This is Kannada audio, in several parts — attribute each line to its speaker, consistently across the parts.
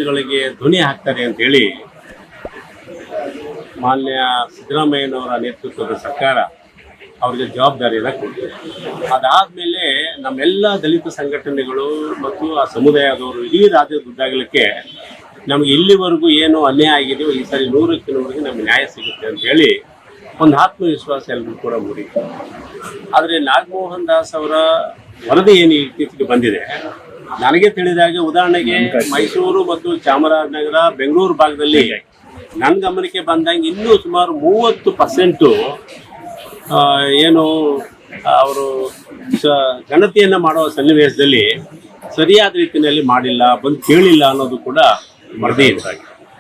Speaker 1: ಸಮಸ್ಯೆಗಳಿಗೆ ಧ್ವನಿ ಹಾಕ್ತಾರೆ ಅಂತೇಳಿ ಮಾನ್ಯ ಸಿದ್ದರಾಮಯ್ಯನವರ ನೇತೃತ್ವದ ಸರ್ಕಾರ ಅವರಿಗೆ ಜವಾಬ್ದಾರಿಯನ್ನು ಕೊಟ್ಟಿದೆ. ಅದಾದಮೇಲೆ ನಮ್ಮೆಲ್ಲ ದಲಿತ ಸಂಘಟನೆಗಳು ಮತ್ತು ಆ ಸಮುದಾಯದವರು ಇಡೀ ರಾಜ್ಯದುದ್ದಾಗಲಿಕ್ಕೆ ನಮಗೆ ಇಲ್ಲಿವರೆಗೂ ಏನು ಅನ್ಯಾಯ ಆಗಿದೆಯೋ ಈ ಸಾರಿ 100ಕ್ಕೆ 100 ನಮಗೆ ನ್ಯಾಯ ಸಿಗುತ್ತೆ ಅಂತೇಳಿ ಒಂದು ಆತ್ಮವಿಶ್ವಾಸ ಎಲ್ಲರೂ ಕೂಡ ಮೂಡಿತ್ತು. ಆದರೆ ನಾಗಮೋಹನ್ ದಾಸ್ ಅವರ ವರದಿ ಏನು ಇತ್ತೀಚೆಗೆ ಬಂದಿದೆ, ನನಗೆ ತಿಳಿದಾಗೆ ಉದಾಹರಣೆಗೆ ಮೈಸೂರು ಮತ್ತು ಚಾಮರಾಜನಗರ ಬೆಂಗಳೂರು ಭಾಗದಲ್ಲಿ ನನ್ನ ಗಮನಕ್ಕೆ ಬಂದಂಗೆ ಇನ್ನೂ ಸುಮಾರು 30% ಏನು ಅವರು ಗಣತಿಯನ್ನು ಮಾಡುವ ಸನ್ನಿವೇಶದಲ್ಲಿ ಸರಿಯಾದ ರೀತಿಯಲ್ಲಿ ಮಾಡಿಲ್ಲ, ಬಂದು ಕೇಳಿಲ್ಲ ಅನ್ನೋದು ಕೂಡ ವರದಿ ಇದೆ.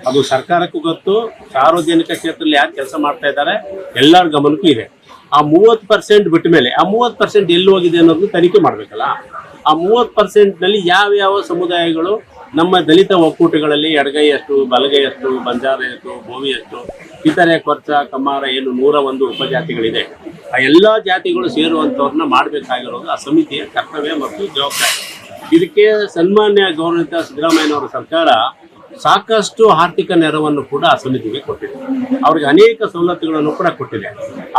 Speaker 1: ಅದು ಸರ್ಕಾರಕ್ಕೂ ಗೊತ್ತು, ಸಾರ್ವಜನಿಕ ಕ್ಷೇತ್ರದಲ್ಲಿ ಯಾರು ಕೆಲಸ ಮಾಡ್ತಾ ಇದ್ದಾರೆ ಎಲ್ಲರ ಗಮನಕ್ಕೂ ಇದೆ. ಆ 30% ಬಿಟ್ಟ ಮೇಲೆ ಆ 30% ಎಲ್ಲಿ ಹೋಗಿದೆ ಅನ್ನೋದನ್ನು ತನಿಖೆ ಮಾಡಬೇಕಲ್ಲ. ಆ 30%ನಲ್ಲಿ ಯಾವ್ಯಾವ ಸಮುದಾಯಗಳು ನಮ್ಮ ದಲಿತ ಒಕ್ಕೂಟಗಳಲ್ಲಿ ಎಡಗೈ ಎಷ್ಟು, ಬಲಗೈ ಎಷ್ಟು, ಬಂಜಾರ ಎಷ್ಟು, ಭೂಮಿ ಎಷ್ಟು, ಇತರೆ ಕೊರ್ಚ, ಕಮ್ಮಾರ ಏನು 101 ಉಪಜಾತಿಗಳಿದೆ, ಆ ಎಲ್ಲ ಜಾತಿಗಳು ಸೇರುವಂಥವ್ರನ್ನ ಮಾಡಬೇಕಾಗಿರೋದು ಆ ಸಮಿತಿಯ ಕರ್ತವ್ಯ ಮತ್ತು ಜವಾಬ್ದಾರಿ. ಇದಕ್ಕೆ ಸನ್ಮಾನ್ಯ ಗೌರವಿತ ಸಿದ್ದರಾಮಯ್ಯನವರ ಸರ್ಕಾರ ಸಾಕಷ್ಟು ಆರ್ಥಿಕ ನೆರವನ್ನು ಕೂಡ ಆ ಸಮಿತಿಗೆ ಕೊಟ್ಟಿದೆ. ಅವ್ರಿಗೆ ಅನೇಕ ಸವಲತ್ತುಗಳನ್ನು ಕೂಡ ಕೊಟ್ಟಿದೆ.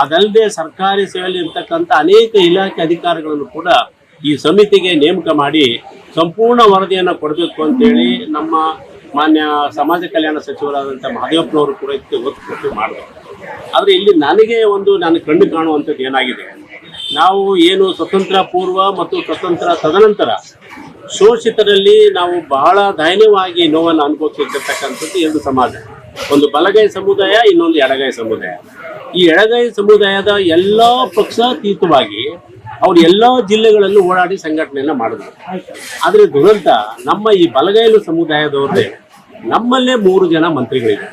Speaker 1: ಅದಲ್ಲದೆ ಸರ್ಕಾರಿ ಸೇವೆಯಲ್ಲಿ ಇರ್ತಕ್ಕಂಥ ಅನೇಕ ಇಲಾಖೆ ಅಧಿಕಾರಿಗಳನ್ನು ಕೂಡ ಈ ಸಮಿತಿಗೆ ನೇಮಕ ಮಾಡಿ ಸಂಪೂರ್ಣ ವರದಿಯನ್ನು ಕೊಡಬೇಕು ಅಂತೇಳಿ ನಮ್ಮ ಮಾನ್ಯ ಸಮಾಜ ಕಲ್ಯಾಣ ಸಚಿವರಾದಂಥ ಮಹದೇವಪ್ಪನವರು ಕೂಡ ಇದಕ್ಕೆ ಒತ್ತು ಕೊಟ್ಟು ಮಾಡಬೇಕು. ಆದರೆ ಇಲ್ಲಿ ನನ್ನ ಕಣ್ಣು ಕಾಣುವಂಥದ್ದು ಏನಾಗಿದೆ, ನಾವು ಏನು ಸ್ವತಂತ್ರ ಪೂರ್ವ ಮತ್ತು ಸ್ವತಂತ್ರ ತದನಂತರ ಶೋಷಿತರಲ್ಲಿ ನಾವು ಬಹಳ ದಯನೀಯವಾಗಿ ನೋವನ್ನು ಅನುಭವಿಸಿರ್ತಕ್ಕಂಥದ್ದು ಎರಡು ಸಮಾಜ, ಒಂದು ಬಲಗೈ ಸಮುದಾಯ, ಇನ್ನೊಂದು ಎಡಗೈ ಸಮುದಾಯ. ಈ ಎಡಗೈ ಸಮುದಾಯದ ಎಲ್ಲ ಪಕ್ಷಾತೀತವಾಗಿ ಅವ್ರು ಎಲ್ಲ ಜಿಲ್ಲೆಗಳಲ್ಲೂ ಓಡಾಡಿ ಸಂಘಟನೆಯನ್ನು ಮಾಡಿದ್ರು. ಆದರೆ ದುರಂತ ನಮ್ಮ ಈ ಬಲಗೈಲು ಸಮುದಾಯದವ್ರದ್ದೇ ನಮ್ಮಲ್ಲೇ 3 ಜನ ಮಂತ್ರಿಗಳಿದೆ.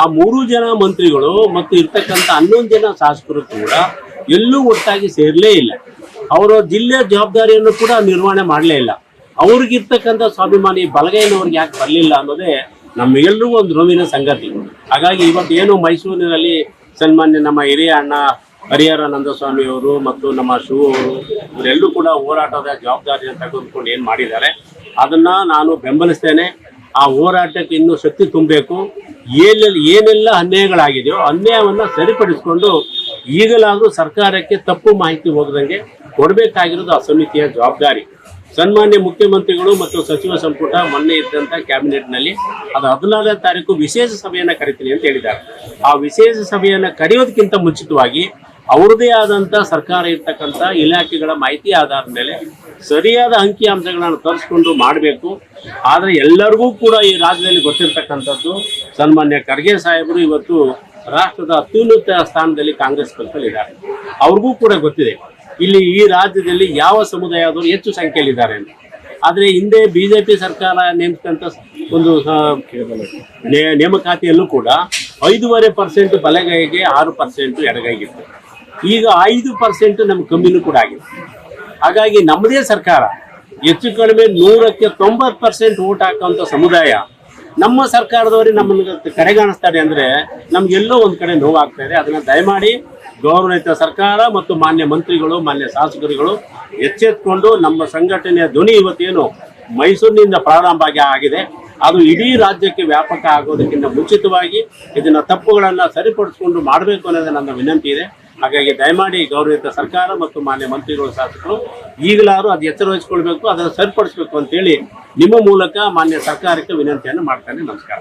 Speaker 1: ಆ 3 ಜನ ಮಂತ್ರಿಗಳು ಮತ್ತು ಇರ್ತಕ್ಕಂಥ 11 ಜನ ಶಾಸಕರು ಕೂಡ ಎಲ್ಲೂ ಒಟ್ಟಾಗಿ ಸೇರಲೇ ಇಲ್ಲ. ಅವರ ಜಿಲ್ಲೆಯ ಜವಾಬ್ದಾರಿಯನ್ನು ಕೂಡ ನಿರ್ವಹಣೆ ಮಾಡಲೇ ಇಲ್ಲ. ಅವ್ರಿಗಿರ್ತಕ್ಕಂಥ ಸ್ವಾಭಿಮಾನಿ ಬಲಗೈನವ್ರಿಗೆ ಯಾಕೆ ಬರಲಿಲ್ಲ ಅನ್ನೋದೇ ನಮ್ಮೆಲ್ಲರಿಗೂ ಒಂದು ನೋವಿನ ಸಂಗತಿ. ಹಾಗಾಗಿ ಇವತ್ತು ಏನು ಮೈಸೂರಿನಲ್ಲಿ ಸನ್ಮಾನ್ಯ ನಮ್ಮ ಹಿರಿಯ ಅಣ್ಣ ಹರಿಹರ ನಂದಸ್ವಾಮಿ ಅವರು ಮತ್ತು ನಮ್ಮ ಶಿವು ಅವರು ಇವರೆಲ್ಲರೂ ಕೂಡ ಹೋರಾಟದ ಜವಾಬ್ದಾರಿಯನ್ನು ತೆಗೆದುಕೊಂಡು ಏನು ಮಾಡಿದ್ದಾರೆ ಅದನ್ನು ನಾನು ಬೆಂಬಲಿಸ್ತೇನೆ. ಆ ಹೋರಾಟಕ್ಕೆ ಇನ್ನೂ ಶಕ್ತಿ ತುಂಬಬೇಕು. ಏನೆಲ್ಲ ಅನ್ಯಾಯಗಳಾಗಿದೆಯೋ ಅನ್ಯಾಯವನ್ನು ಸರಿಪಡಿಸಿಕೊಂಡು ಈಗಲಾದರೂ ಸರ್ಕಾರಕ್ಕೆ ತಪ್ಪು ಮಾಹಿತಿ ಹೋಗದಂಗೆ ಕೊಡಬೇಕಾಗಿರೋದು ಆ ಸಮಿತಿಯ ಜವಾಬ್ದಾರಿ. ಸನ್ಮಾನ್ಯ ಮುಖ್ಯಮಂತ್ರಿಗಳು ಮತ್ತು ಸಚಿವ ಸಂಪುಟ ಮೊನ್ನೆ ಇದ್ದಂಥ ಕ್ಯಾಬಿನೆಟ್ನಲ್ಲಿ ಅದು 14ನೇ ತಾರೀಕು ವಿಶೇಷ ಸಭೆಯನ್ನು ಕರಿತೀನಿ ಅಂತ ಹೇಳಿದ್ದಾರೆ. ಆ ವಿಶೇಷ ಸಭೆಯನ್ನು ಕರೆಯೋದಕ್ಕಿಂತ ಮುಂಚಿತವಾಗಿ ಅವ್ರದ್ದೇ ಆದಂಥ ಸರ್ಕಾರ ಇರ್ತಕ್ಕಂಥ ಇಲಾಖೆಗಳ ಮಾಹಿತಿ ಆಧಾರದ ಮೇಲೆ ಸರಿಯಾದ ಅಂಕಿಅಂಶಗಳನ್ನು ತರಿಸ್ಕೊಂಡು ಮಾಡಬೇಕು. ಆದರೆ ಎಲ್ಲರಿಗೂ ಕೂಡ ಈ ರಾಜ್ಯದಲ್ಲಿ ಗೊತ್ತಿರ್ತಕ್ಕಂಥದ್ದು ಸನ್ಮಾನ್ಯ ಖರ್ಗೆ ಸಾಹೇಬರು ಇವತ್ತು ರಾಷ್ಟ್ರದ ಅತ್ಯುನ್ನತ ಸ್ಥಾನದಲ್ಲಿ ಕಾಂಗ್ರೆಸ್ ಪಕ್ಷದಲ್ಲಿದ್ದಾರೆ. ಅವ್ರಿಗೂ ಕೂಡ ಗೊತ್ತಿದೆ ಇಲ್ಲಿ ಈ ರಾಜ್ಯದಲ್ಲಿ ಯಾವ ಸಮುದಾಯದವರು ಹೆಚ್ಚು ಸಂಖ್ಯೆಯಲ್ಲಿದ್ದಾರೆ ಅಂತ. ಆದರೆ ಹಿಂದೆ BJP ಸರ್ಕಾರ ನೇಮಿಸಿದಂಥ ಒಂದು ನೇಮಕಾತಿಯಲ್ಲೂ ಕೂಡ 5.5% ಬಲಗೈಗೆ 6% ಎಡಗೈಗಿತ್ತು. ಈಗ 5% ನಮ್ಮ ಕಮ್ಮಿನೂ ಕೂಡ ಆಗಿದೆ. ಹಾಗಾಗಿ ನಮ್ಮದೇ ಸರ್ಕಾರ ಹೆಚ್ಚು ಕಡಿಮೆ 100ಕ್ಕೆ 90% ಓಟ್ ಹಾಕುವಂಥ ಸಮುದಾಯ ನಮ್ಮ ಸರ್ಕಾರದವರಿಗೆ ನಮ್ಮನ್ನು ಕಡೆಗಾಣಿಸ್ತಾರೆ ಅಂದರೆ ನಮಗೆಲ್ಲೋ ಒಂದು ಕಡೆ ನೋವಾಗ್ತಾ ಇದೆ. ಅದನ್ನು ದಯಮಾಡಿ ಗೌರವಿತ ಸರ್ಕಾರ ಮತ್ತು ಮಾನ್ಯ ಮಂತ್ರಿಗಳು, ಮಾನ್ಯ ಶಾಸಕರುಗಳು ಎಚ್ಚೆತ್ತುಕೊಂಡು ನಮ್ಮ ಸಂಘಟನೆಯ ಧ್ವನಿ ಇವತ್ತೇನು ಮೈಸೂರಿನಿಂದ ಪ್ರಾರಂಭ ಆಗಿದೆ ಅದು ಇಡೀ ರಾಜ್ಯಕ್ಕೆ ವ್ಯಾಪಕ ಆಗೋದಕ್ಕಿಂತ ಮುಂಚಿತವಾಗಿ ಇದನ್ನ ತಪ್ಪುಗಳನ್ನು ಸರಿಪಡಿಸಿಕೊಂಡು ಮಾಡಬೇಕು ಅನ್ನೋದು ನನ್ನ ವಿನಂತಿ ಇದೆ. ಹಾಗಾಗಿ ದಯಮಾಡಿ ಗೌರವಿತ ಸರ್ಕಾರ ಮತ್ತು ಮಾನ್ಯ ಮಂತ್ರಿಗಳು, ಶಾಸಕರು ಈಗಲಾದರೂ ಅದು ಎಚ್ಚರ ವಹಿಸಿಕೊಳ್ಬೇಕು, ಅದನ್ನು ಸರಿಪಡಿಸಬೇಕು ಅಂತೇಳಿ ನಿಮ್ಮ ಮೂಲಕ ಮಾನ್ಯ ಸರ್ಕಾರಕ್ಕೆ ವಿನಂತಿಯನ್ನು ಮಾಡ್ತಾನೆ. ನಮಸ್ಕಾರ.